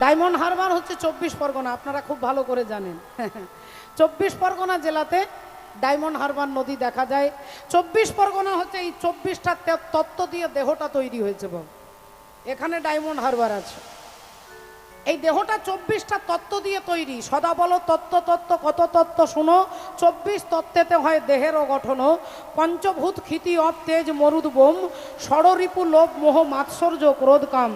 Diamond Harbour হচ্ছে 24 পরগনা, আপনারা খুব ভালো করে জানেন। 24 পরগনা জেলাতে ডায়মন্ড হারবার নদী দেখা যায়। 24 পরগনা হচ্ছে এই 24টা তত্ত্ব দিয়ে দেহটা তৈরি হয়েছে বাবু। এখানে ডায়মন্ড হারবার আছে, এই দেহটা 24টা তত্ত্ব দিয়ে তৈরি। সদা বলো তত্ত্ব তত্ত্ব, কত তত্ত্ব শুনো। 24 তত্ত্বেতে হয় দেহেরও গঠন। পঞ্চভূত ক্ষিতি অব তেজ মরুদ বোম, ষড়রিপু লোভ মোহ মাৎসর্য ক্রোধ কাম।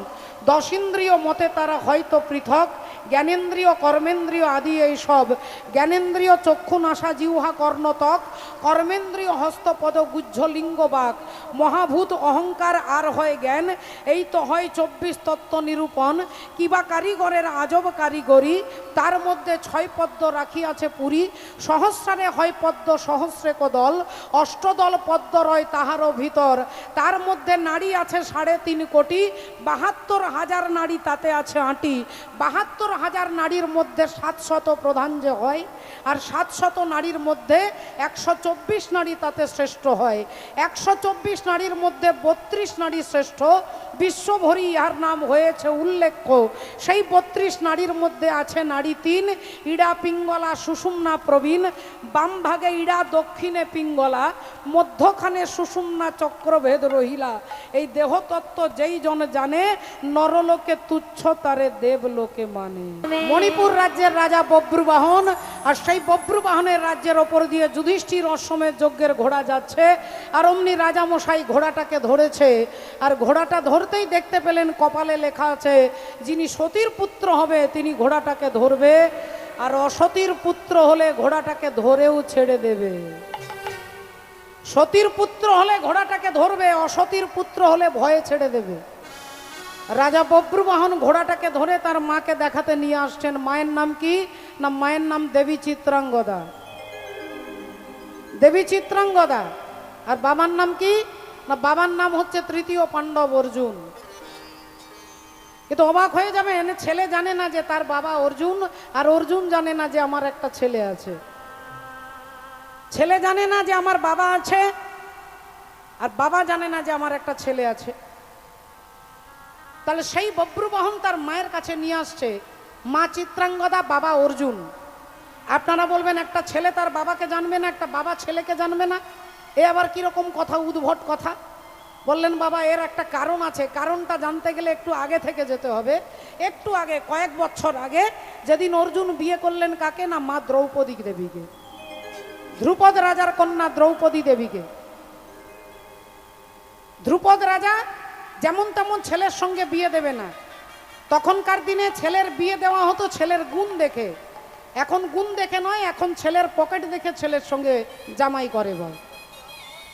10 ইন্দ্রিয় মতে তারা হয়তো পৃথক, জ্ঞানেন্দ্রিয় কর্মেন্দ্রিয় আদি এই সব। জ্ঞানেন্দ্রিয় চক্ষু নাসা জিহ্বা কর্ণতক, কর্মেন্দ্রিয় হস্তপদ গুহ্য লিঙ্গ বাক। মহাভূত অহংকার আর হয় জ্ঞান, এই তো হয় 24 তত্ত্ব নিরূপণ। কিবা কারিগরের আজব কারিগরি, তার মধ্যে 6 পদ্ম রাখিয়াছে পুরী। সহস্রারে হয় পদ্ম সহস্রে কদল, অষ্টদল পদ্ম রয় তাহারও ভিতর। তার মধ্যে নারী আছে 3.5 কোটি, 72,000 নারী তাতে আছে আঁটি। 72,000 নারীর মধ্যে 700 প্রধান যে হয়, আর 700 নারীর মধ্যে 124 নারী তাতে শ্রেষ্ঠ হয়। 124 নারীর মধ্যে 32 নারী শ্রেষ্ঠ, বিশ্বভরি ইহার নাম হয়েছে উল্লেখ্য। সেই 32 নারীর মধ্যে আছে নারী 3, ইড়া পিঙ্গলা সুষুম্না প্রবীণ। বাম ভাগে ইড়া, দক্ষিণে পিঙ্গলা, মধ্যখানে সুষুম্না চক্রভেদ রহিলা। এই দেহতত্ত্ব যেই জন জানে, নরলোকে তুচ্ছ তারে দেবলোকে মানে। মণিপুর রাজ্যের রাজা বব্রুবাহন, আর সেই বব্রুবাহনের রাজ্যের ওপর দিয়ে যুধিষ্ঠির অশ্বমেধ যজ্ঞের ঘোড়া যাচ্ছে। আর অমনি রাজামশাই ঘোড়াটাকে ধরেছে, আর ঘোড়াটা ধরতেই দেখতে পেলেন কপালে লেখা আছে, যিনি সতীর পুত্র হবে তিনি ঘোড়াটাকে ধরবে, আর অসতীর পুত্র হলে ঘোড়াটাকে ধরেও ছেড়ে দেবে। সতীর পুত্র হলে ঘোড়াটাকে ধরবে, অসতীর পুত্র হলে ভয়ে ছেড়ে দেবে। রাজা বব্রুবাহন ঘোড়াটাকে ধরে তার মাকে দেখাতে নিয়ে আসছেন। মায়ের নাম কি না, মায়ের নাম দেবী চিত্রাঙ্গদা। দেবী চিত্রাঙ্গদা। আর বাবার নাম কি না, বাবার নাম হচ্ছে তৃতীয় পাণ্ডব অর্জুন। কিন্তু অবাক হয়ে যাবেন, ছেলে জানে না যে তার বাবা অর্জুন, আর অর্জুন জানে না যে আমার একটা ছেলে আছে। ছেলে জানে না যে আমার বাবা আছে, আর বাবা জানে না যে আমার একটা ছেলে আছে। তাহলে সেই বব্রুবাহন তার মায়ের কাছে নিয়ে আসছে, মা চিত্রাঙ্গদা, বাবা অর্জুন। আপনারা বলবেন একটা ছেলে তার বাবাকে জানবে না, একটা বাবা ছেলেকে জানবে না, এ আবার কিরকম কথা, উদ্ভট কথা। বললেন বাবা এর একটা কারণ আছে, কারণটা জানতে গেলে একটু আগে থেকে যেতে হবে। একটু আগে, কয়েক বছর আগে, যেদিন অর্জুন বিয়ে করলেন কাকে না, মা দ্রৌপদী দেবীকে, ধ্রুপদ রাজার কন্যা দ্রৌপদী দেবীকে। ধ্রুপদ রাজা যেমন তেমন ছেলের সঙ্গে বিয়ে দেবে না। তখনকার দিনে ছেলের বিয়ে দেওয়া হতো ছেলের গুণ দেখে। এখন গুণ দেখে নয়, এখন ছেলের পকেট দেখে ছেলের সঙ্গে জামাই করে। বল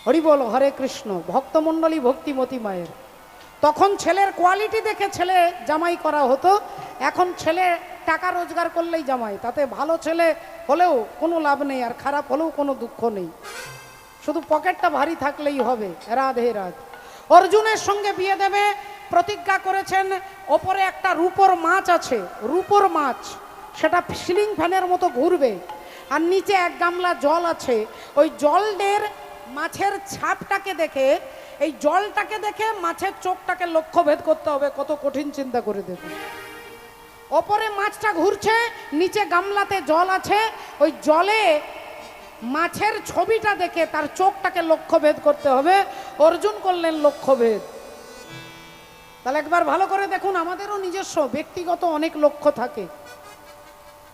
হরি বল, হরে কৃষ্ণ। ভক্তমণ্ডলী ভক্তিমতী মায়ের। তখন ছেলের কোয়ালিটি দেখে ছেলে জামাই করা হতো। এখন ছেলে টাকা রোজগার করলেই জামাই, তাতে ভালো ছেলে হলেও কোনো লাভ নেই, আর খারাপ হলেও কোনো দুঃখ নেই, শুধু পকেটটা ভারী থাকলেই হবে। রাধে রাধে। অর্জুনের সঙ্গে বিয়ে দেবে, প্রতিজ্ঞা করেছেন। ওপরে একটা রূপোর মাছ আছে, রূপোর মাছ, সেটা সিলিং ফ্যানের মতো ঘুরবে, আর নিচে 1 গামলা জল আছে। ওই জলের মাছের ছাপটাকে দেখে, এই জলটাকে দেখে মাছের চোখটাকে লক্ষ্যভেদ করতে হবে। কত কঠিন চিন্তা করে দেখুন। ওপরে মাছটা ঘুরছে, নিচে গামলাতে জল আছে, ওই জলে মাছের ছবিটা দেখে তার চোখটাকে লক্ষ্যভেদ করতে হবে। অর্জুন করলেন লক্ষ্যভেদ। তাহলে একবার ভালো করে দেখুন, আমাদেরও নিজস্ব ব্যক্তিগত অনেক লক্ষ্য থাকে।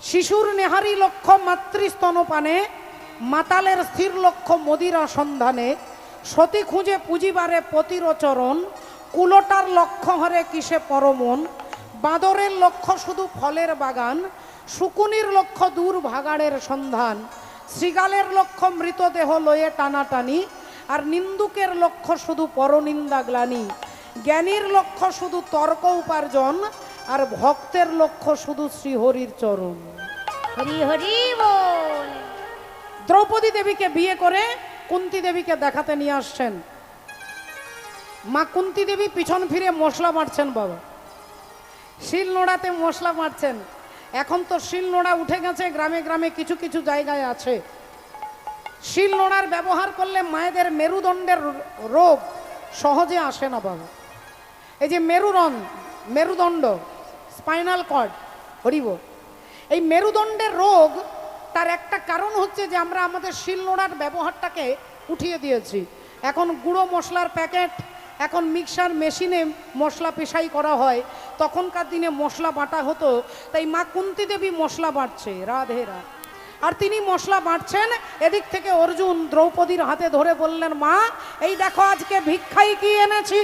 শিশুর নেহারি লক্ষ্য মাতৃস্তনপানে, মাতালের স্থির লক্ষ্য মদিরা সন্ধানে। সতী খুঁজে পুঁজিবারে পতির চরণ, কুলোটার লক্ষ্য হরে কিসে পরমন। বাঁদরের লক্ষ্য শুধু ফলের বাগান, শুকুনির লক্ষ্য দূর ভাগাড়ের সন্ধান। শৃগালের লক্ষ্য মৃতদেহ লয়ে টানাটানি, আর নিন্দুকের লক্ষ্য শুধু পরনিন্দা গ্লানি। জ্ঞানীর লক্ষ্য শুধু তর্ক উপার্জন, আর ভক্তের লক্ষ্য শুধু শ্রীহরির চরণ। হরি হরি বল। দ্রৌপদী দেবীকে বিয়ে করে কুন্তী দেবীকে দেখাতে নিয়ে আসছেন। মা কুন্তী দেবী পিছন ফিরে মশলা মারছেন। বাবা শিল নোড়াতে মশলা মারছেন। এখন তো শিল নোড়া উঠে গেছে, গ্রামে গ্রামে কিছু কিছু জায়গায় আছে। শিল নোড়ার ব্যবহার করলে মায়েদের মেরুদণ্ডের রোগ সহজে আসে না। বাবা এই যে মেরুদণ্ড, স্পাইনাল কর্ড, হরিব। এই মেরুদণ্ডের রোগ তার একটা কারণ হচ্ছে যে আমরা আমাদের শিলনোড়ার ব্যবহারটাকে উঠিয়ে দিয়েছি। এখন গুঁড়ো মশলার প্যাকেট, এখন মিক্সার মেশিনে মশলা পেশাই করা হয়। তখনকার দিনে মশলা বাটা হতো, তাই মা কুন্তী দেবী মশলা বাটছে, রাধে রাধে। আর তিনি মশলা বাটছেন, এদিক থেকে অর্জুন দ্রৌপদীর হাতে ধরে বললেন, মা এই দেখো আজকে ভিক্ষাই কি এনেছি।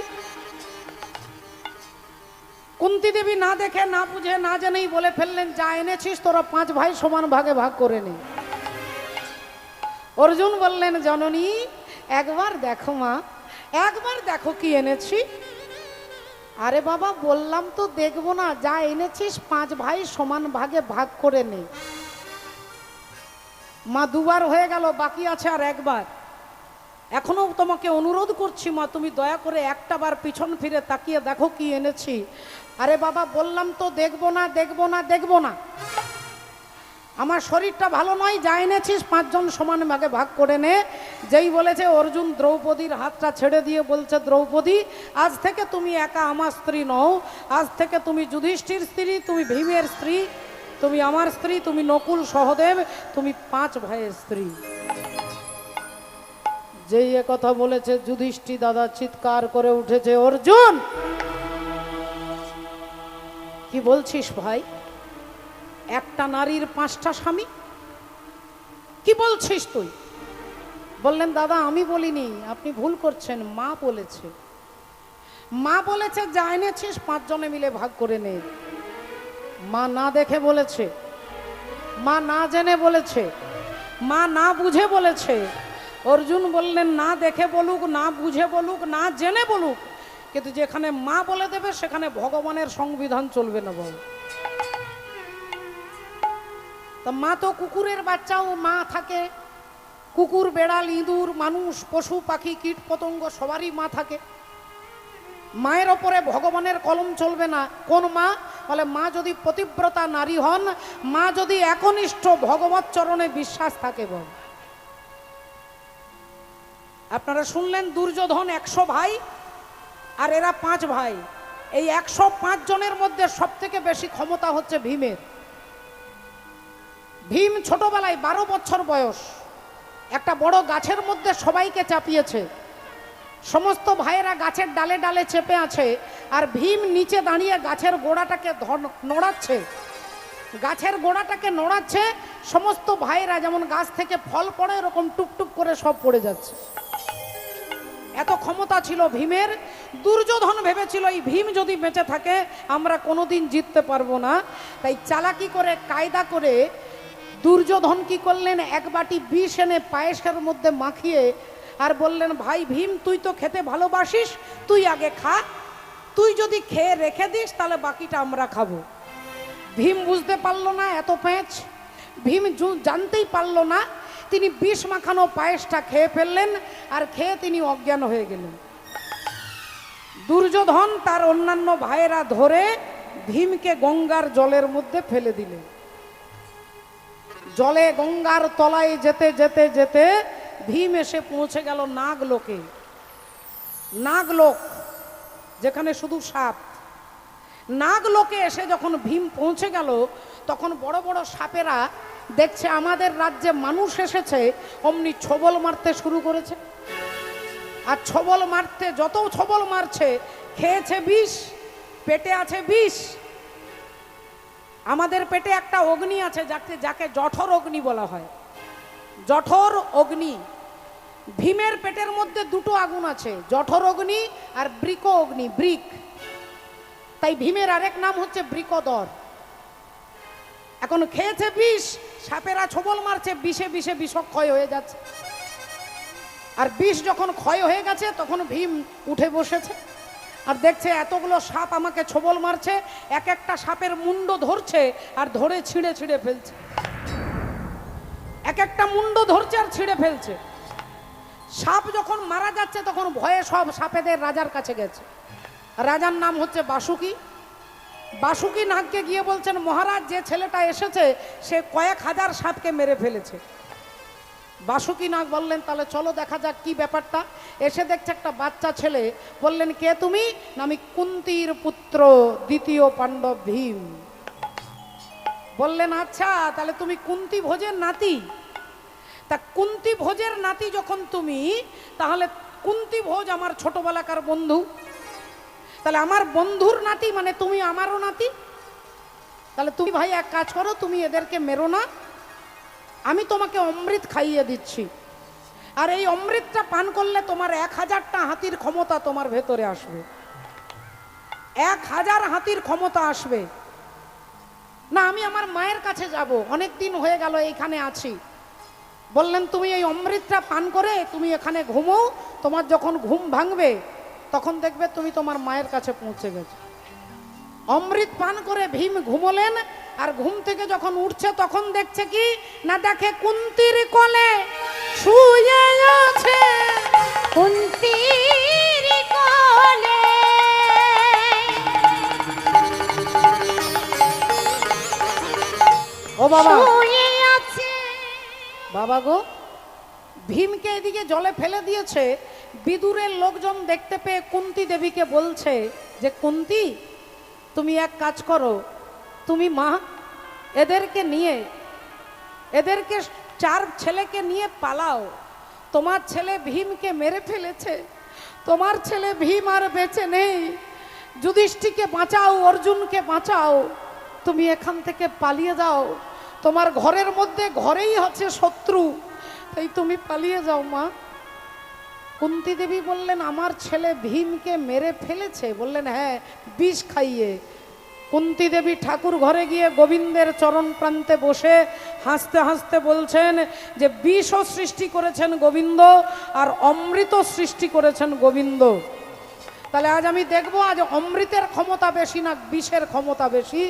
কুন্তী দেবী না দেখে না বুঝে না জেনেই বলে ফেললেন, যা এনেছিস তোরা 5 ভাই সমান ভাগে ভাগ করে নে। অর্জুন বললেন, জননী একবার দেখো মা, একবার দেখো কি এনেছি। আরে বাবা বললাম তো দেখবো না, যা এনেছিস 5 ভাই সমান ভাগে ভাগ করে নে। মা দুবার হয়ে গেল, বাকি আছে আর একবার। এখনো তোমাকে অনুরোধ করছি মা, তুমি দয়া করে একটা বার পিছন ফিরে তাকিয়ে দেখো কি এনেছি। আরে বাবা বললাম তো দেখবো না, দেখবো না, দেখবো না। আমার শরীরটা ভালো নয়, যা এনেছিস 5 জন সমান ভাগে ভাগ করে নে। যেই বলেছে অর্জুন দ্রৌপদীর হাতটা ছেড়ে দিয়ে বলছে, দ্রৌপদী আজ থেকে তুমি একা আমার স্ত্রী নও, আজ থেকে তুমি যুধিষ্ঠির স্ত্রী, তুমি ভীমের স্ত্রী, তুমি আমার স্ত্রী, তুমি নকুল সহদেব, তুমি 5 ভাইয়ের স্ত্রী। যেই কথা বলেছে যুধিষ্ঠির দাদা চিৎকার করে উঠেছে, অর্জুন কি বলছিস ভাই? একটা নারীর 5টা স্বামী, কি বলছিস তুই? বললেন, দাদা আমি বলিনি, আপনি ভুল করছেন, মা বলেছে। মা বলেছে যা এনেছিস 5 জনে মিলে ভাগ করে নে। মা না দেখে বলেছে, মা না জেনে বলেছে, মা না বুঝে বলেছে। অর্জুন বললেন, না দেখে বলুক, না বুঝে বলুক, না জেনে বলুক, কিন্তু যেখানে মা বলে দেবে সেখানে ভগবানের সংবিধান চলবে না বাবু। তা মা তো কুকুরের বাচ্চাও মা থাকে, কুকুর বেড়াল ইঁদুর মানুষ পশু পাখি কীট পতঙ্গ সবারই মা থাকে। মায়ের ওপরে ভগবানের কলম চলবে না। কোন মা? বলে মা যদি পতিব্রতা নারী হন, মা যদি একনিষ্ঠ ভগবত চরণে বিশ্বাস থাকে। বল আপনারা শুনলেন দুর্যোধন 100 ভাই আর এরা 5 ভাই। এই 105 জনের মধ্যে সব থেকে বেশি ক্ষমতা হচ্ছে ভীমের। ভীম ছোটবেলায় 12 বছর বয়স একটা বড় গাছের মধ্যে সবাইকে চাপিয়েছে। সমস্ত ভাইয়েরা গাছের ডালে ডালে চেপে আছে, আর ভীম নিচে দাঁড়িয়ে গাছের গোড়াটাকে নড়াচ্ছে। গাছের গোড়াটাকে নড়াচ্ছে, সমস্ত ভাইয়েরা যেমন গাছ থেকে ফল পড়ে এরকম টুকটুক করে সব পড়ে যাচ্ছে। এত ক্ষমতা ছিল ভীমের। দুর্যোধন ভেবেছিল এই ভীম যদি বেঁচে থাকে আমরা কোনোদিন জিততে পারবো না। তাই চালাকি করে কায়দা করে দুর্যোধন কি করলেন, 1 বাটি বিষ এনে পায়েসের মধ্যে মাখিয়ে আর বললেন, ভাই ভীম তুই তো খেতে ভালোবাসিস, তুই আগে খা, তুই যদি খেয়ে রেখে দিস তাহলে বাকিটা আমরা খাবো। ভীম বুঝতে পারলো না এত প্যাঁচ, ভীম জানতেই পারলো না। তিনি বিষ মাখানো পায়েসটা খেয়ে ফেললেন, আর খেয়ে তিনি অজ্ঞান হয়ে গেলেন। দুর্যোধন তার অন্যান্য ভাইয়েরা ধরে ভীমকে গঙ্গার জলের মধ্যে ফেলে দিলেন। জলে গঙ্গার তলায় যেতে যেতে যেতে ভীম এসে পৌঁছে গেল নাগলোকে। নাগলোক যেখানে শুধু সাপ। নাগলোকে এসে যখন ভীম পৌঁছে গেল তখন বড় বড় সাপেরা দেখছে আমাদের রাজ্যে মানুষ এসেছে, অমনি ছবল মারতে শুরু করেছে। আর ছবল মারতে যত ছবল মারছে, খেয়েছে বিষ, পেটে আছে বিষ। আমাদের পেটে একটা অগ্নি আছে যাকে জঠর অগ্নি বলা হয়। জঠর অগ্নি। ভীমের পেটের মধ্যে 2টো আগুন আছে, জঠর অগ্নি আর বৃক অগ্নি, বৃক। তাই ভীমের আরেক নাম হচ্ছে বৃকদর। এখন খেয়েছে বিষ, সাপেরা ছবল মারছে, বিষে বিষে বিষক্ষয় হয়ে যাচ্ছে। আর বিষ যখন ক্ষয় হয়ে গেছে তখন ভীম উঠে বসেছে আর দেখছে এতগুলো সাপ আমাকে ছবল মারছে, এক একটা সাপের মুন্ড ধরছে আর ধরে ছিঁড়ে ছিঁড়ে ফেলছে। এক একটা মুন্ড ধরছে আর ছিঁড়ে ফেলছে। সাপ যখন মারা যাচ্ছে তখন ভয়ে সব সাপেদের রাজার কাছে গেছে। রাজার নাম হচ্ছে বাসুকি। বাসুকি নাগকে গিয়ে বলছেন, মহারাজ যে ছেলেটা এসেছে সে কয়েক হাজার সাপকে মেরে ফেলেছে। বাসুকীনাগ বললেন তাহলে চলো দেখা যাক কি ব্যাপারটা। এসে দেখছে একটা বাচ্চা ছেলে। বললেন কে তুমি? না আমি কুন্তির পুত্র দ্বিতীয় পাণ্ডব ভীম। বললেন আচ্ছা তাহলে তুমি কুন্তি ভোজের নাতি। তা কুন্তি ভোজের নাতি যখন তুমি, তাহলে কুন্তি ভোজ আমার ছোটবেলাকার বন্ধু, তাহলে আমার বন্ধুর নাতি মানে তুমি আমারও নাতি। তাহলে তুমি ভাই এক কাজ করো, তুমি এদেরকে মেরো না, আমি তোমাকে অমৃত খাইয়ে দিচ্ছি, আর এই অমৃতটা পান করলে তোমার 1000টা হাতির ক্ষমতা তোমার ভেতরে আসবে, 1000 হাতির ক্ষমতা আসবে। না আমি আমার মায়ের কাছে যাব, অনেক দিন হয়ে গেল এইখানে আছি। বললেন তুমি এই অমৃতটা পান করে তুমি এখানে ঘুমো, তোমার যখন ঘুম ভাঙবে তখন দেখবে তুমি তোমার মায়ের কাছে পৌঁছে গেছো। অমৃত পান করে ভীম ঘুমোলেন, আর ঘুম থেকে যখন উঠছে তখন দেখছে কি না, দেখে কুন্তির কোলে শুয়ে আছে, কুন্তির কোলে ও বাবা শুয়ে আছে। বাবা গো, ভীমকে এদিকে জলে ফেলে দিয়েছে। বিদুরের লোকজন দেখতে পেয়ে কুন্তি দেবীকে বলছে যে কুন্তি তুমি এক কাজ করো, তুমি মা এদেরকে নিয়ে, এদেরকে 4 ছেলেকে নিয়ে পালাও, তোমার ছেলে ভীমকে মেরে ফেলেছে, তোমার ছেলে ভীম আর বেঁচে নেই, যুধিষ্ঠিরকে বাঁচাও, অর্জুনকে বাঁচাও, তুমি এখান থেকে পালিয়ে যাও, তোমার ঘরের মধ্যে ঘরেই আছে শত্রু, তাই তুমি পালিয়ে যাও মা। কুন্তি দেবী বললেন আমার ছেলে ভীমকে মেরে ফেলেছে? বললেন হ্যাঁ, বিষ খাইয়ে। কুন্তি দেবী ঠাকুর ঘরে গিয়ে গোবিন্দের চরণ প্রান্তে বসে হাসতে হাসতে বলছেন যে বিষও সৃষ্টি করেছেন গোবিন্দ, আর অমৃত সৃষ্টি করেছেন গোবিন্দ। তাহলে আজ আমি দেখবো আজ অমৃতের ক্ষমতা বেশি না বিষের ক্ষমতা বেশি।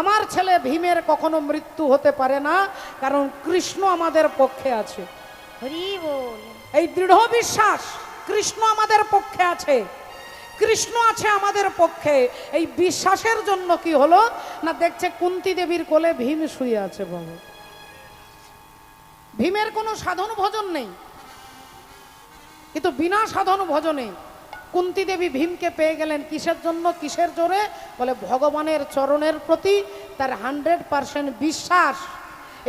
আমার ছেলে ভীমের কখনো মৃত্যু হতে পারে না, কারণ কৃষ্ণ আমাদের পক্ষে আছে। হরি বল। এই দৃঢ় বিশ্বাস কৃষ্ণ আমাদের পক্ষে আছে, কৃষ্ণ আছে আমাদের পক্ষে। এই বিশ্বাসের জন্য কি হলো না, দেখছে কুন্তি দেবীর কোলে ভীম শুয়ে আছে। বাবা ভীমের কোনো সাধন ভজন নেই, কিন্তু বিনা সাধন ভজনে কুন্তি দেবী ভীমকে পেয়ে গেলেন। কিসের জন্য, কিসের জোরে? বলে ভগবানের চরণের প্রতি তার 100% বিশ্বাস।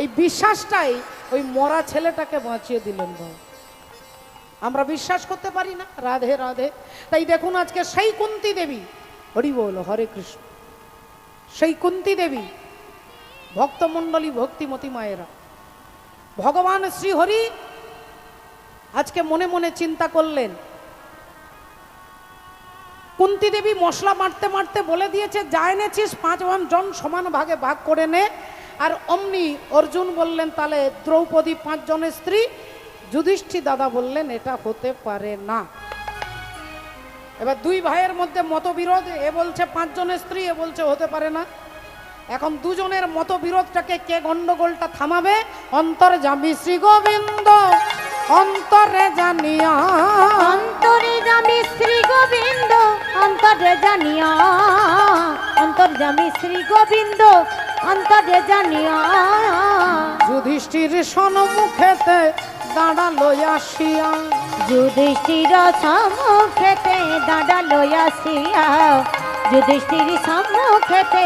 এই বিশ্বাসটাই ওই মরা ছেলেটাকে বাঁচিয়ে দিলেন। বাবা আমরা বিশ্বাস করতে পারি না। রাধে রাধে। তাই দেখুন আজকে সেই কুন্তি দেবী, হরি বল হরে কৃষ্ণ, সেই কুন্তি দেবী ভক্তমণ্ডলী ভক্তিমতী মায়েরা, ভগবান শ্রী হরি আজকে মনে মনে চিন্তা করলেন। কুন্তি দেবী মশলা মারতে মারতে বলে দিয়েছে যা এনেছিস 5 জন সমান ভাগে ভাগ করে নে। আর অমনি অর্জুন বললেন তাহলে দ্রৌপদী 5 জনের স্ত্রী। যুধিষ্ঠির দাদা বললেন এটা হতে পারে না। এবার 2 ভাইয়ের মধ্যে মতবিরোধ, এ বলছে 5 জনের স্ত্রী, এ বলছে হতে পারে না। এখন দুজনের মতবিরোধটাকে কে গন্ডগোলটা থামাবে? অন্তর্যামী শ্রী গোবিন্দ অন্তরে জানিয়া, অন্তরে জামি শ্রী গোবিন্দ অন্তরে জানিয়া, অন্তর্যামী শ্রী গোবিন্দ অন্তরে জানিয়া, যুধিষ্ঠির সম্মুখেতে দাঁড়ালো আসিয়া, যুধিষ্ঠির সম্মুখেতে দাঁড়ালো আসিয়া, যুধিষ্ঠির সম্মুখেতে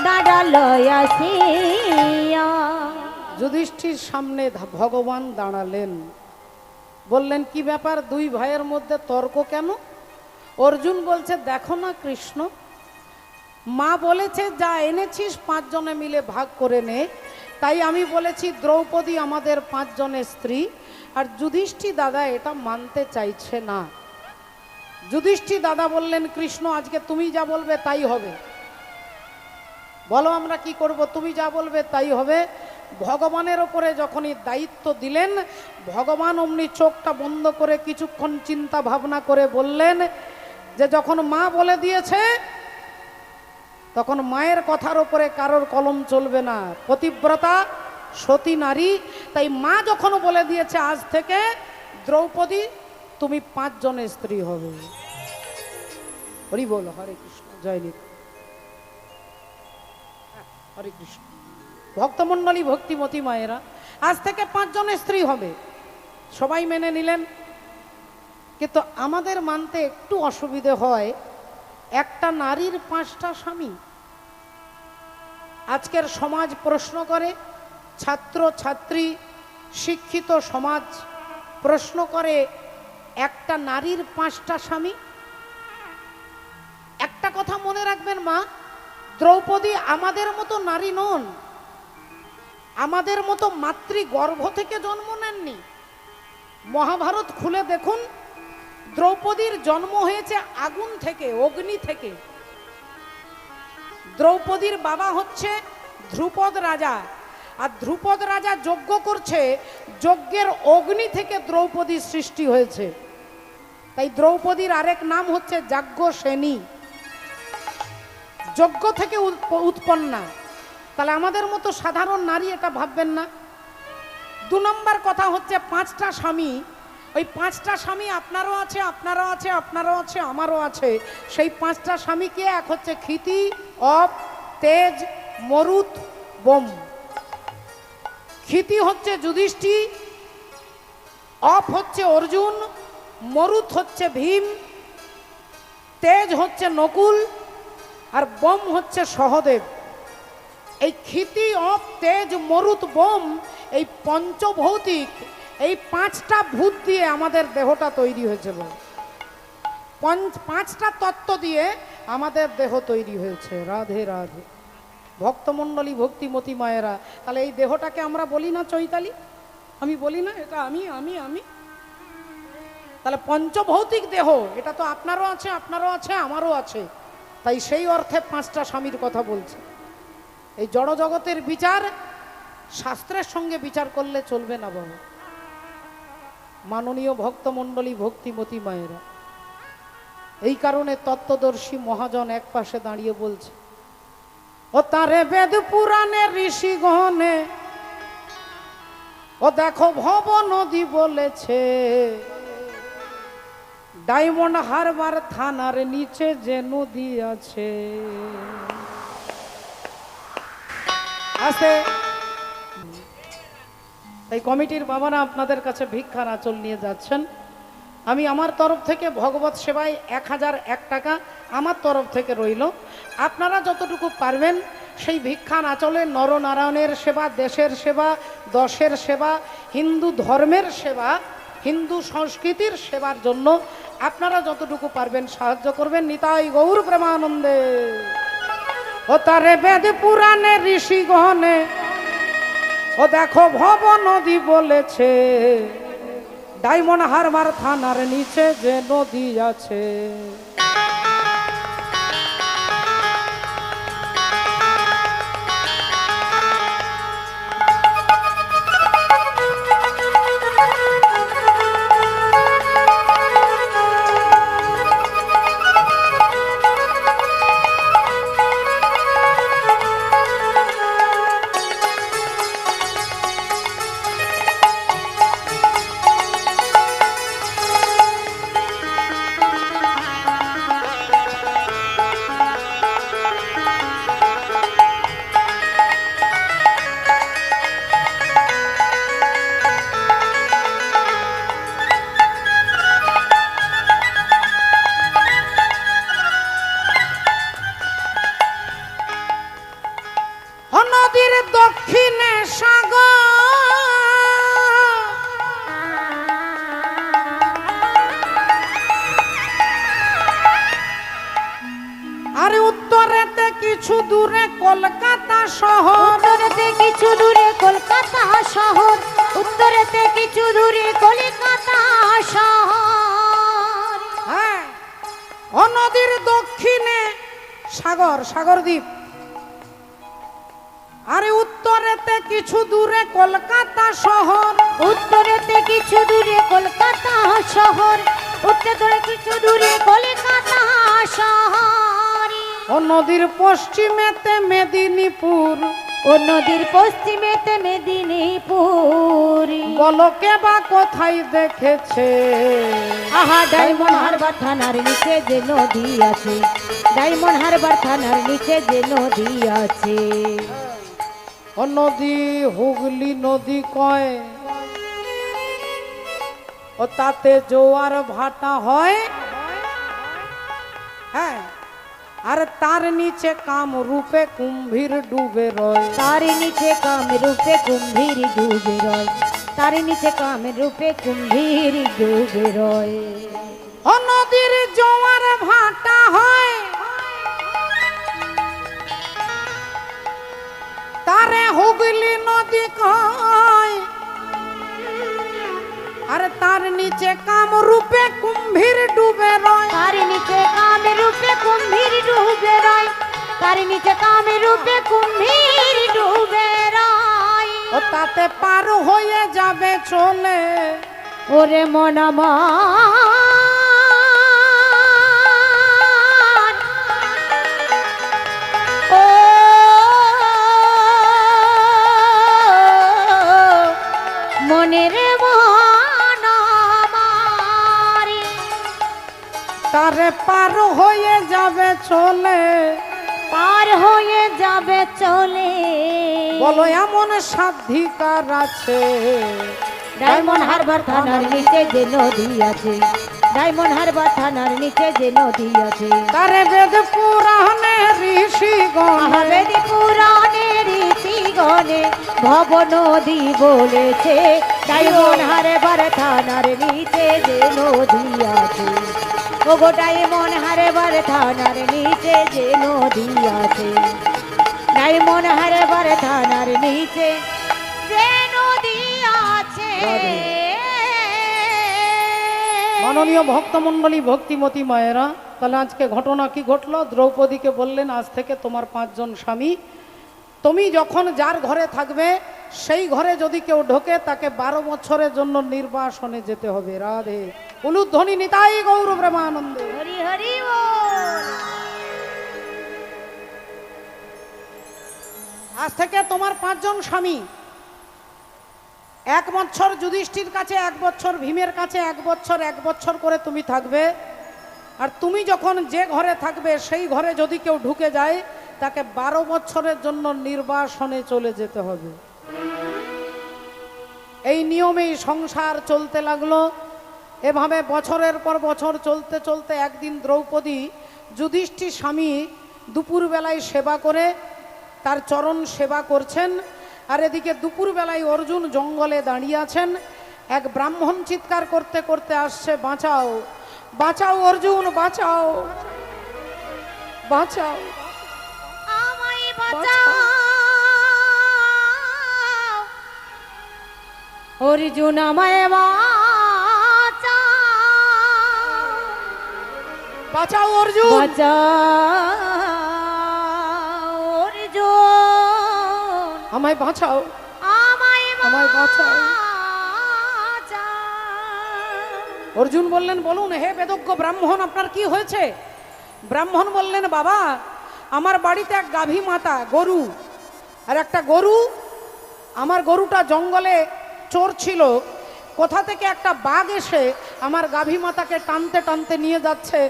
দাঁড়ালো আসিয়া। যুধিষ্ঠির সামনে ভগবান দাঁড়ালেন, বললেন কি ব্যাপার 2 ভাইয়ের মধ্যে তর্ক কেন? অর্জুন বলছে দেখো না কৃষ্ণ, মা বলেছে যা এনেছিস 5 জনে মিলে ভাগ করে নে, তাই আমি বলেছি দ্রৌপদী আমাদের 5 জনের স্ত্রী। আর যুধিষ্ঠির দাদা এটা মানতে চাইছে না। যুধিষ্ঠির দাদা বললেন কৃষ্ণ আজকে তুমি যা বলবে তাই হবে, বলো আমরা কি করব, তুমি যা বলবে তাই হবে। ভগবানের ওপরে যখনই দায়িত্ব দিলেন, ভগবান অমনি চোখটা বন্ধ করে কিছুক্ষণ চিন্তা ভাবনা করে বললেন যে যখন মা বলে দিয়েছে তখন মায়ের কথার ওপরে কারোর কলম চলবে না, পতিব্রতা সতী নারী। তাই মা যখন বলে দিয়েছে আজ থেকে দ্রৌপদী তুমি 5 জনের স্ত্রী হবে। হরি বল হরে কৃষ্ণ, জয় নিত্য হরে কৃষ্ণ। ভক্তমণ্ডলী ভক্তিমতী মায়েরা আজ থেকে 5 জনের স্ত্রী হবে। সবাই মেনে নিলেন, কিন্তু আমাদের মানতে একটু অসুবিধে হয়, একটা নারীর 5টা স্বামী। আজকের সমাজ প্রশ্ন করে, ছাত্র ছাত্রী শিক্ষিত সমাজ প্রশ্ন করে, একটা নারীর 5টা স্বামী। একটা কথা মনে রাখবেন মা, দ্রৌপদী আমাদের মতো নারী নন, আমাদের মতো মাতৃগর্ভ থেকে জন্ম নেননি। মহাভারত খুলে দেখুন, দ্রৌপদীর জন্ম হয়েছে আগুন থেকে, অগ্নি থেকে। দ্রৌপদীর বাবা হচ্ছে ধ্রুপদ রাজা, আর ধ্রুপদ রাজা যজ্ঞ করছে, যজ্ঞের অগ্নি থেকে দ্রৌপদীর সৃষ্টি হয়েছে। তাই দ্রৌপদীর আরেক নাম হচ্ছে যাজ্ঞসেনী, যজ্ঞ থেকে উৎপন্না। তাহলে আমাদের মতো সাধারণ নারী এটা ভাববেন না। 2 নম্বর কথা হচ্ছে 5টা স্বামী। ওই 5টা স্বামী আপনারও আছে, আপনারও আছে, আপনারও আছে, আমারও আছে। সেই 5টা স্বামীকে এক হচ্ছে ক্ষিতি, অপ, তেজ, মরুত, বোম। ক্ষিতি হচ্ছে যুধিষ্ঠির, অপ হচ্ছে অর্জুন, মরুত হচ্ছে ভীম, তেজ হচ্ছে নকুল, আর বোম হচ্ছে সহদেব। এই ক্ষিতি, অপ, তেজ, মরুত, বোম, এই পঞ্চভৌতিক, এই 5টা ভূত দিয়ে আমাদের দেহটা তৈরি হয়েছিল। 5টা তত্ত্ব দিয়ে আমাদের দেহ তৈরি হয়েছে। রাধে রাধে ভক্তমণ্ডলী, ভক্তিমতী মায়েরা। তাহলে এই দেহটাকে আমরা বলি না চৈতালি? আমি বলি না এটা আমি আমি আমি? তাহলে পঞ্চভৌতিক দেহ, এটা তো আপনারও আছে, আপনারও আছে, আমারও আছে। তাই সেই অর্থে 5টা স্বামীর কথা বলছে। এই জড় জগতের বিচার শাস্ত্রের সঙ্গে বিচার করলে চলবে না বাবা। মাননীয় ভক্তমণ্ডলী, ভক্তিমতী মায়েরা, এই কারণে তত্ত্বদর্শী মহাজন এক পাশে দাঁড়িয়ে বলছে, ও তারে বেদ পুরাণে ঋষিগণে, ও দেখো ভব নদী বলেছে, ডায়মন্ড হারবার থানার নিচে যে নদী আছে। আছে এই কমিটির বাবারা আপনাদের কাছে ভিক্ষার আঁচল নিয়ে যাচ্ছেন। আমি আমার তরফ থেকে ভগবত সেবায় 1001 টাকা আমার তরফ থেকে রইল। আপনারা যতটুকু পারবেন সেই ভিক্ষার আঁচলে নরনারায়ণের সেবা, দেশের সেবা, দশের সেবা, হিন্দু ধর্মের সেবা, হিন্দু সংস্কৃতির সেবার জন্য আপনারা যতটুকু পারবেন সাহায্য করবেন। নিতাই গৌর প্রেমানন্দে। ও তারে বেদ পুরাণে ঋষিগণে, ও দেখো ভব নদী বলেছে, ডায়মন্ড হারবার থানার নিচে যে নদী আছে। নদীর দক্ষিণে সাগর, আর উত্তরেতে কিছু দূরে কলকাতা শহর। উত্তরেতে কিছু দূরে কলকাতা শহর, উত্তরেতে কিছু দূরে কলকাতা শহর। হ্যাঁ, ও নদীর দক্ষিণে সাগর, সাগরদ্বীপ, আরে উত্তরেতে কিছু দূরে কলকাতা শহর। উত্তরেতে কিছু দূরে কলকাতা শহর, উত্তরে কিছু দূরে কলকাতা শহর। ও নদীর পশ্চিমেতে মেদিনীপুর, ও নদীর পশ্চিমেতে মেদিনীপুর। বলো কে বা কোথায় দেখেছে? আহা, ডায়মন্ড হারবার থানার নিচে যে নদী আছে, ডায়মন্ড হারবার থানার নিচে যে নদী আছে। ও নদী হুগলি নদী কয়, ও তাতে জোয়ার ভাটা হয়, হ্যাঁ, আর তার নিচে কাম রূপে কুম্ভীর ডুবে রয়। তার নিচে কাম রূপে কুম্ভীর ডুবে রয়, তার নিচে কাম রূপে কুম্ভীর ডুবে রয়। ও নদীর জোয়ার ভাটা হয়, তারে হুগলি নদী কয়, আর তার নিচে কাম রূপে কুম্ভীর ডুবে রয়। তার নিচে কাম রূপে কুম্ভীর ডুবে রয়, তার নিচে কাম রূপে কুম্ভীর ডুবে রয়। ও তাতে পার হয়ে যাবে চলে, ওরে মন আমার, ও মনের মন আমার, তারে পার হয়ে যাবে চলে। পার হয়ে যাবে চলে। বলো এমন সাধিকার আছে, ডায়মন্ড হারবার থানার নিচে যে নদী আছে, ডায়মন্ড হারবার থানার নিচে যে নদী আছে। তারে বেদ পুরাণে ঋষিগণ, বেদ পুরাণে ঋষিগণে ভব নদী বলেছে, ডায়মন্ড হারবার থানার নিচে যে নদী আছে। ও গো ডায়মন্ড হারবার থানার নিচে যে নদী আছে, ডায়মন্ড হারবার থানার নিচে যে নদী আছে। মাননীয় ভক্তমণ্ডলী, ভক্তিমতী মায়েরা, তাহলে আজকে ঘটনা কি ঘটলো? দ্রৌপদীকে বললেন আজ থেকে তোমার 5 জন স্বামী, তুমি যখন যার ঘরে থাকবে সেই ঘরে যদি কেউ ঢোকে তাকে 12 বছরের জন্য নির্বাসনে যেতে হবে। রাধে উলুধ্বনি নিতাই গৌর প্রেমানন্দে। হরি হরি বল। আজ থেকে তোমার 5 জন স্বামী, 1 বছর যুধিষ্ঠির কাছে, 1 বছর ভীমের কাছে, 1 বছর 1 বছর করে তুমি থাকবে। আর তুমি যখন যে ঘরে থাকবে সেই ঘরে যদি কেউ ঢুকে যায় তাকে 12 বছরের জন্য নির্বাসনে চলে যেতে হবে। এই নিয়মেই সংসার চলতে লাগলো। এভাবে বছরের পর বছর চলতে চলতে একদিন দ্রৌপদী যুধিষ্ঠির স্বামী দুপুরবেলায় সেবা করে তার চরণ সেবা করছেন, আর এদিকে দুপুরবেলায় অর্জুন জঙ্গলে দাঁড়িয়ে আছেন। এক ব্রাহ্মণ চিৎকার করতে করতে আসছে, বাঁচাও বাঁচাও অর্জুন, বাঁচাও বাঁচাও আমায় বাঁচাও অর্জুন, আমায় বাঁচাও, বাঁচাও অর্জুন, বাঁচাও অর্জুন, আমায় বাঁচাও, আমায় আমায় বাঁচাও। বাঁচাও। অর্জুন বললেন, বলুন হে বেদজ্ঞ ব্রাহ্মণ, আপনার কি হয়েছে? ব্রাহ্মণ বললেন, বাবা আমার বাড়িতে এক গাভী মাতা গরু, আর একটা গরু, আমার গরুটা জঙ্গলে চোর ছিল, কোথা থেকে একটা বাঘ এসে আমার গাভী মাতাকে টানতে টানতে নিয়ে যাচ্ছে।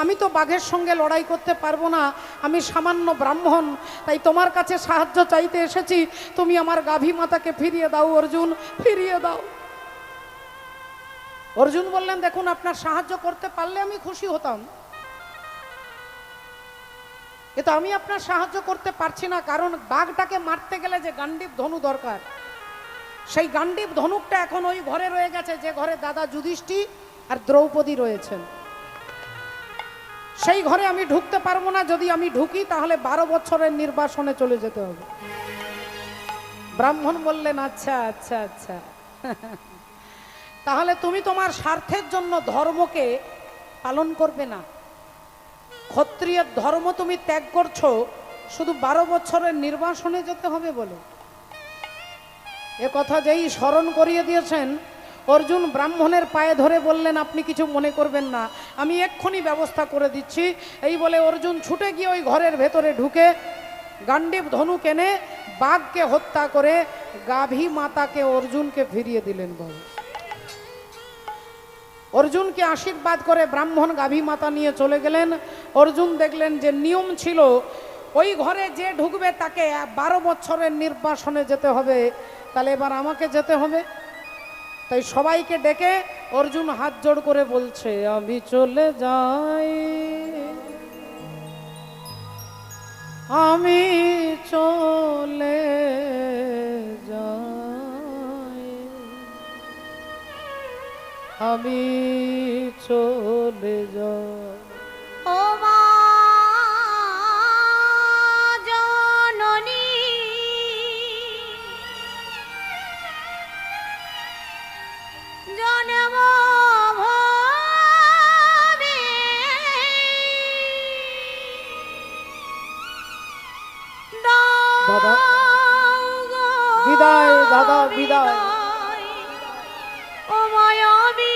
আমি তো বাঘের সঙ্গে লড়াই করতে পারবো না, আমি সামান্য ব্রাহ্মণ, তাই তোমার কাছে সাহায্য চাইতে এসেছি, তুমি আমার গাভী মাতাকে ফিরিয়ে দাও অর্জুন, ফিরিয়ে দাও। অর্জুন বললেন, দেখুন আপনার সাহায্য করতে পারলে আমি খুশি হতাম, কিন্তু আমি আপনার সাহায্য করতে পারছি না, কারণ বাঘটাকে মারতে গেলে যে গান্ডীব ধনু দরকার, সেই গান্ডীব ধনুকটা এখন ওই ঘরে রয়ে গেছে যে ঘরে দাদা যুধিষ্ঠির আর দ্রৌপদী রয়েছেন। সেই ঘরে আমি ঢুকতে পারবো না, যদি আমি ঢুকি তাহলে 12 বছরের নির্বাসনে চলে যেতে হবে। ব্রাহ্মণ বললেন, আচ্ছা আচ্ছা আচ্ছা, তাহলে তুমি তোমার স্বার্থের জন্য ধর্মকে পালন করবে না, ক্ষত্রিয়ের ধর্ম তুমি ত্যাগ করছো শুধু 12 বছরের নির্বাসনে যেতে হবে বলে। এ কথা যেই স্মরণ করিয়ে দিয়েছেন, অর্জুন ব্রাহ্মণের পায়ে ধরে বললেন, আপনি কিছু মনে করবেন না, আমি এক্ষুনি ব্যবস্থা করে দিচ্ছি। এই বলে অর্জুন ছুটে গিয়ে ওই ঘরের ভেতরে ঢুকে গান্ডীব ধনু কেনে বাঘকে হত্যা করে গাভী মাতাকে অর্জুনকে ফিরিয়ে দিলেন। বাবু অর্জুনকে আশীর্বাদ করে ব্রাহ্মণ গাভী মাতা নিয়ে চলে গেলেন। অর্জুন দেখলেন যে নিয়ম ছিল ওই ঘরে যে ঢুকবে তাকে 12 বছরের নির্বাসনে যেতে হবে, তাহলে এবার আমাকে যেতে হবে। তাই সবাইকে ডেকে অর্জুন হাত জোড় করে বলছে, আমি চলে যাই, আমি চলে যাই, আমি চলে যাই। ও মা জননী, জনম ভবে দাদা বিদায়, দাদা বিদায়, ও মায়াবী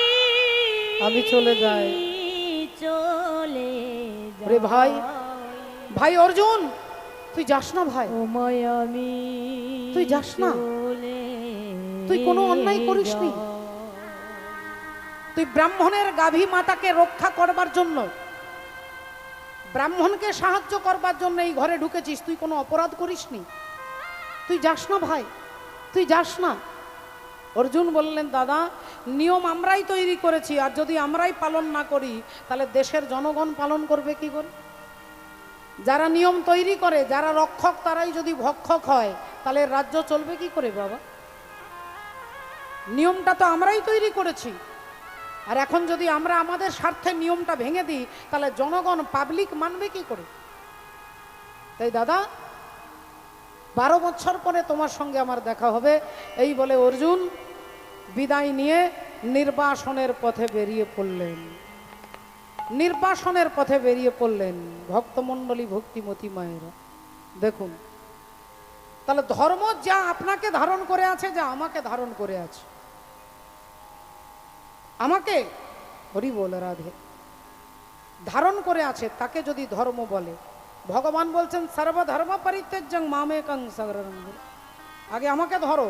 আমি চলে যাই। চলে রে ভাই, ভাই অর্জুন, তুই যাস না ভাই, ও মায়াবী তুই যাস না, তুই কোনো অন্যায় করিসনি। তুই ব্রাহ্মণের গাভী মাতাকে রক্ষা করবার জন্য, ব্রাহ্মণকে সাহায্য করবার জন্য এই ঘরে ঢুকেছিস, তুই কোনো অপরাধ করিসনি, তুই যাস না ভাই, তুই যাস না। অর্জুন বললেন, দাদা নিয়ম আমরাই তৈরি করেছি, আর যদি আমরাই পালন না করি তাহলে দেশের জনগণ পালন করবে কি করে? যারা নিয়ম তৈরি করে, যারা রক্ষক, তারাই যদি ভক্ষক হয় তাহলে রাজ্য চলবে কি করে বাবা? নিয়মটা তো আমরাই তৈরি করেছি, আর এখন যদি আমরা আমাদের স্বার্থে নিয়মটা ভেঙে দিই তাহলে জনগণ, পাবলিক মানবে কি করে? তাই দাদা 12 বছর পরে তোমার সঙ্গে আমার দেখা হবে, এই বলে অর্জুন বিদায় নিয়ে নির্বাসনের পথে বেরিয়ে পড়লেন। নির্বাসনের পথে বেরিয়ে পড়লেন। ভক্তমণ্ডলী, ভক্তিমতী মায়েরা দেখুন, তাহলে ধর্ম যা আপনাকে ধারণ করে আছে, যা আমাকে ধারণ করে আছে, আমাকে হরি বল রাধে ধারণ করে আছে, তাকে যদি ধর্ম বলে, ভগবান বলছেন সর্বধর্ম পরিত্যাজ্যং মামেকং শরণং ব্রজ। আগে আমাকে ধরো,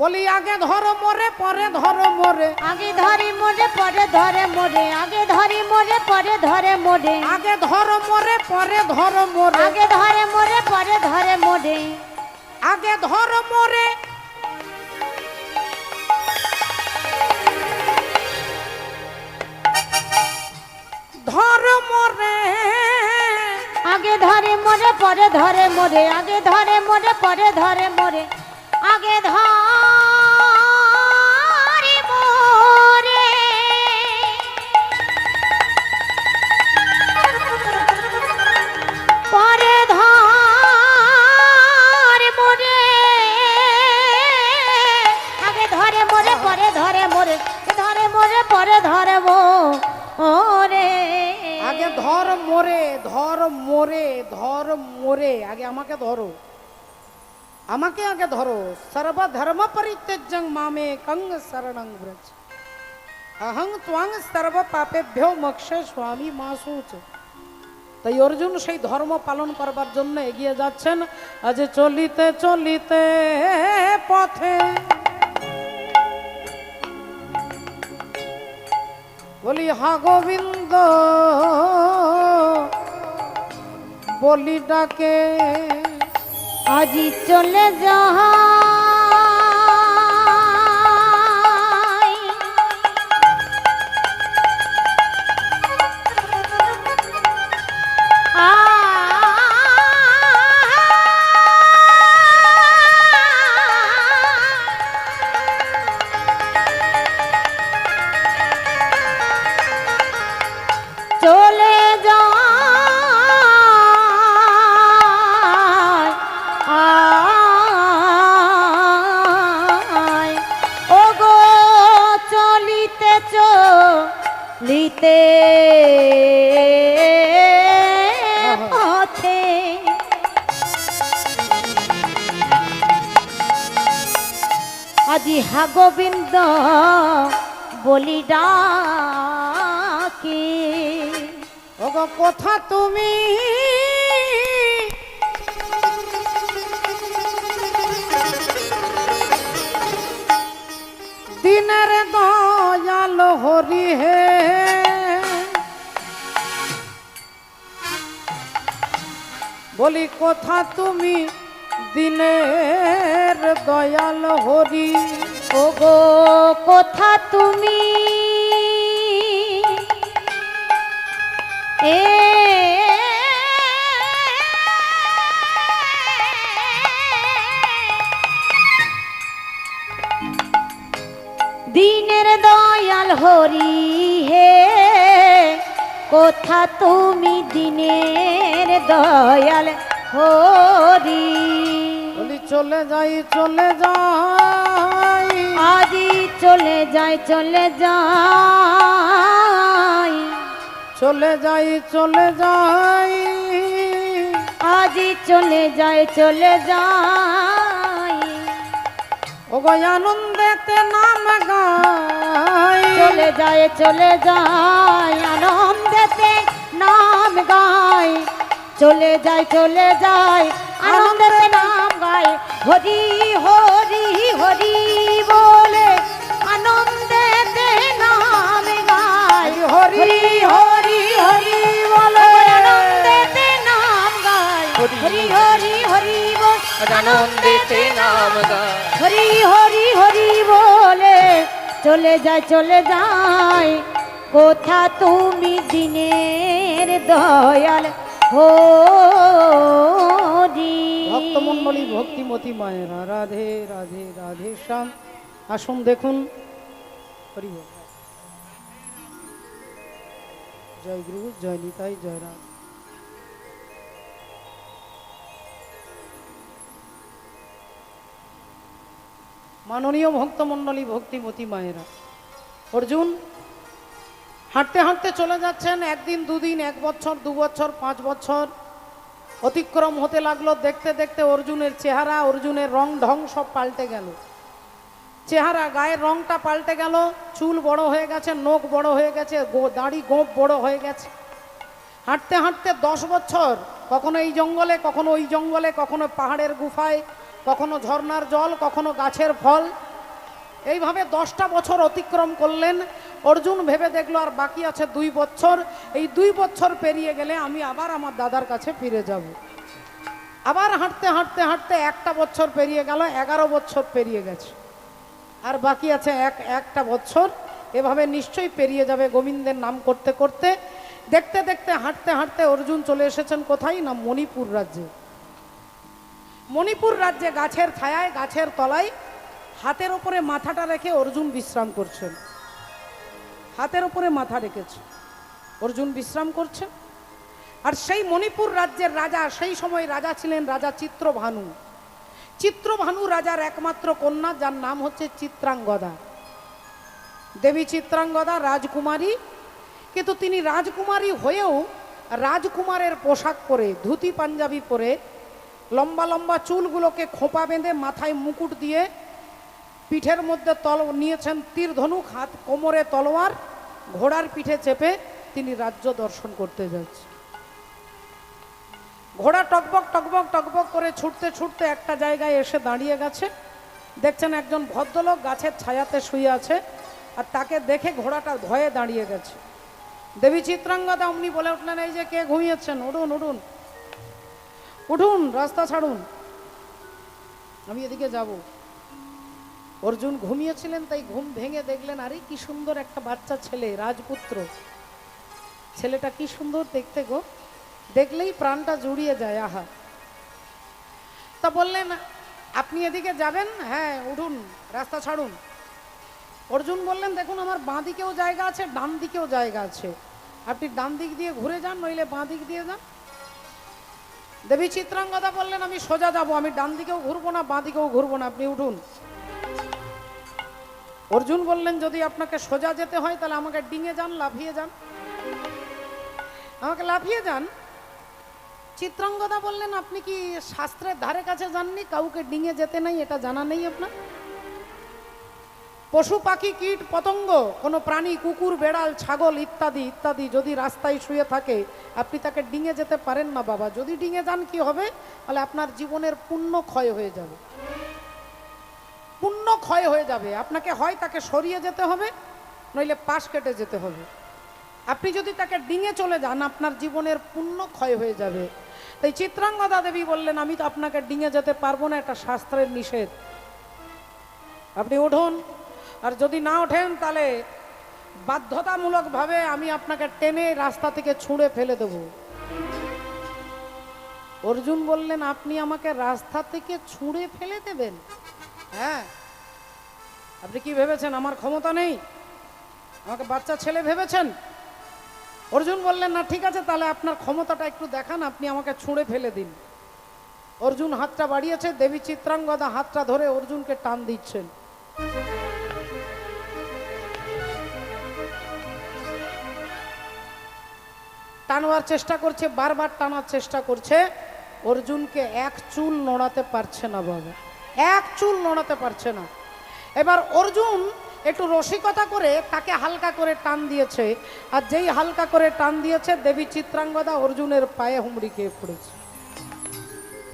বলি আগে ধরো মোরে, পরে ধরো মোরে, আগে ধরি মোরে পরে ধরে মোরে, আগে ধরি মোরে পরে ধরে মোরে, আগে ধরো মোরে, পরে ধরো মোরে, আগে ধরে মোরে পরে ধরে মোরে, আগে ধরো মোরে, ধরো মোরে, আগে ধরে মোরে পরে ধরে মোরে, আগে ধরে মোরে পরে ধরে মোরে, আগে ধরে মোরে, পরে ধরে মোরে, আগে ধরে মোরে পরে ধরে মোরে, ধরে মোরে পরে ধরে মোরে, আগে ধর মোরে, ধর মোরে, ধর মোরে, আগে আমাকে ধরো, আমাকে আগে ধরো। সর্বধর্ম পরিত্যাজ্যং মামেকং শরণং ব্রজ, অহং ত্বং সর্ব পাপেভ্যো মোক্ষে স্বামী মাসুচ। তাই অর্জুন সেই ধর্ম পালন করবার জন্য এগিয়ে যাচ্ছেন। আজ চলিতে চলিতে পথে, বলি হা গোবিন্দ বলি ডাকে, আজি চলে যাই, চলে যাই, ও গো চলিতে চলিতে পথে, আজি হা গোবিন্দ বলি ডাকে, ওগো কোথা তুমি, দিনের দয়াল হরি হে, বলি কোথা তুমি দিনের দয়াল হরি। ওগো কোথা তুমি এ দিনের দয়াল হরি হে কোথা তুমি দিনের দয়াল হরি বলি চলে যাই চলে যাই আজি চলে যাই চলে যাই চলে যাই চলে যাই আজি চলে যাই চলে যাই ওগো আনন্দেতে নাম গাই চলে যায় চলে যায় আনন্দেতে নাম গায় চলে যায় চলে যায় আনন্দেতে নাম গায় হরি হরি হরি বলে আনন্দেতে নাম গায় হরি হরি হরি বলে আনন্দেতে নাম গায় হরি হরি হরি বল আনন্দেতে নাম গায় হরি হরি হরি বলে চলে যায় চলে যায় কোথা তুমি দিনের দয়াল হরি ভক্তমণ্ডলী ভক্তিমতী মায়েরা রাধে রাধে রাধে শ্যাম আসুন দেখুন হরি বল। জয় গুরু জয় নিতাই জয় রাম। মাননীয় ভক্তমণ্ডলী ভক্তিমতী মায়েরা, অর্জুন হাঁটতে হাঁটতে চলে যাচ্ছেন। একদিন দুদিন, 1 বছর 2 বছর 5 বছর অতিক্রম হতে লাগলো। দেখতে দেখতে অর্জুনের চেহারা, অর্জুনের রং ঢং সব পাল্টে গেল। চেহারা, গায়ের রংটা পাল্টে গেল, চুল বড় হয়ে গেছে, নখ বড় হয়ে গেছে, দাড়ি গোঁপ বড় হয়ে গেছে। হাঁটতে হাঁটতে 10 বছর কখনো এই জঙ্গলে, কখনো ওই জঙ্গলে, কখনো পাহাড়ের গুফায়, কখনো ঝর্ণার জল, কখনো গাছের ফল, এইভাবে 10টা বছর অতিক্রম করলেন। অর্জুন ভেবে দেখলো আর বাকি আছে 2 বছর। এই 2 বছর পেরিয়ে গেলে আমি আবার আমার দাদার কাছে ফিরে যাব। আবার হাঁটতে হাঁটতে হাঁটতে 1টা বছর পেরিয়ে গেল, 11 বছর পেরিয়ে গেছে, আর বাকি আছে একটা বছর। এভাবে নিশ্চয়ই পেরিয়ে যাবে গোবিন্দের নাম করতে করতে। দেখতে দেখতে হাঁটতে হাঁটতে অর্জুন চলে এসেছেন কোথায় না মণিপুর রাজ্যে। মণিপুর রাজ্যে গাছের ছায়ায়, গাছের তলায় হাতের উপরে মাথাটা রেখে অর্জুন বিশ্রাম করছেন। হাতের উপরে মাথা রেখেছে অর্জুন বিশ্রাম করছেন। আর সেই মণিপুর রাজ্যের রাজা, সেই সময় রাজা ছিলেন রাজা চিত্রভানু। চিত্রভানু রাজার একমাত্র কন্যা, যার নাম হচ্ছে চিত্রাঙ্গদা। দেবী চিত্রাঙ্গদা রাজকুমারী, কিন্তু তিনি রাজকুমারী হয়েও রাজকুমারের পোশাক পরে, ধুতি পাঞ্জাবি পরে, লম্বা লম্বা চুলগুলোকে খোঁপা বেঁধে, মাথায় মুকুট দিয়ে, পিঠের মধ্যে নিয়েছেন তীর ধনুক, হাত কোমরে তলোয়ার, ঘোড়ার পিঠে চেপে তিনি রাজ্য দর্শন করতে যাচ্ছেন। ঘোড়া টকবক টকবক টকবক করে ছুটতে ছুটতে একটা জায়গায় এসে দাঁড়িয়ে গেছে। দেখছেন একজন ভদ্রলোক গাছের ছায়াতে শুয়ে আছে, আর তাকে দেখে ঘোড়াটা ভয়ে দাঁড়িয়ে গেছে। দেবী চিত্রাঙ্গদা অমনি বলে উঠলেন, এই যে কে ঘুমিয়েছেন, উঠুন উঠুন উঠুন, রাস্তা ছাড়ুন, আমি এদিকে যাব। অর্জুন ঘুমিয়েছিলেন, তাই ঘুম ভেঙে দেখলেন আরে কি সুন্দর একটা বাচ্চা ছেলে, রাজপুত্র। ছেলেটা কি সুন্দর দেখতে গো, দেখলেই প্রাণটা জুড়িয়ে যায়। আহা, তা বললেন আপনি এদিকে যাবেন? হ্যাঁ উঠুন, রাস্তা ছাড়ুন। অর্জুন বললেন দেখুন আমার বাঁ দিকেও জায়গা আছে, ডান দিকেও জায়গা আছে, আপনি ডান দিক দিয়ে ঘুরে যান, নইলে বাঁ দিক দিয়ে যান। দেবী চিত্রাঙ্গদা বললেন আমি সোজা যাব, আমি ডান দিকেও ঘুরবো না, বাঁ দিকেও ঘুরবো না, আপনি উঠুন। অর্জুন বললেন যদি আপনাকে সোজা যেতে হয় তাহলে আমাকে ডিঙে যান, লাফিয়ে যান, আমাকে লাফিয়ে যান। চিত্রাঙ্গদা বললেন আপনি কি শাস্ত্রের ধারে কাছে যাননি, কাউকে ডিঙে যেতে নাই এটা জানা নেই আপনার? পশু পাখি কীট পতঙ্গ, কোনো প্রাণী, কুকুর বেড়াল ছাগল ইত্যাদি ইত্যাদি যদি রাস্তায় শুয়ে থাকে আপনি তাকে ডিঙে যেতে পারেন না বাবা। যদি ডিঙে যান কি হবে, তাহলে আপনার জীবনের পুণ্য ক্ষয় হয়ে যাবে, পুণ্য ক্ষয় হয়ে যাবে। আপনাকে হয় তাকে সরিয়ে যেতে হবে, নইলে পাশ কেটে যেতে হবে। আপনি যদি তাকে ডিঙে চলে যান আপনার জীবনের পুণ্য ক্ষয় হয়ে যাবে। তাই চিত্রাঙ্গদা দেবী বললেন আমি তো আপনাকে ডিঙে যেতে পারবো না, এটা শাস্ত্রের নিষেধ। আপনি উঠুন, আর যদি না ওঠেন তাহলে বাধ্যতামূলকভাবে আমি আপনাকে টেনে রাস্তা থেকে ছুঁড়ে ফেলে দেব। অর্জুন বললেন, আপনি আমাকে রাস্তা থেকে ছুঁড়ে ফেলে দেবেন? হ্যাঁ, আপনি কি ভেবেছেন আমার ক্ষমতা নেই? আমাকে বাচ্চা ছেলে ভেবেছেন? অর্জুন বললেন, না ঠিক আছে, তাহলে আপনার ক্ষমতাটা একটু দেখান, আপনি আমাকে ছুঁড়ে ফেলে দিন। অর্জুন হাতটা বাড়িয়েছে, দেবী চিত্রাঙ্গদা হাতটা ধরে অর্জুনকে টান দিচ্ছেন। টানবার চেষ্টা করছে, বারবার টানার চেষ্টা করছে, অর্জুনকে এক চুল নড়াতে পারছে না বাবা, এক চুল নড়াতে পারছে না। এবার অর্জুন একটু রসিকতা করে তাকে হালকা করে টান দিয়েছে, আর যেই হালকা করে টান দিয়েছে দেবী চিত্রাঙ্গদা অর্জুনের পায়ে হুমড়ি খেয়ে পড়েছে।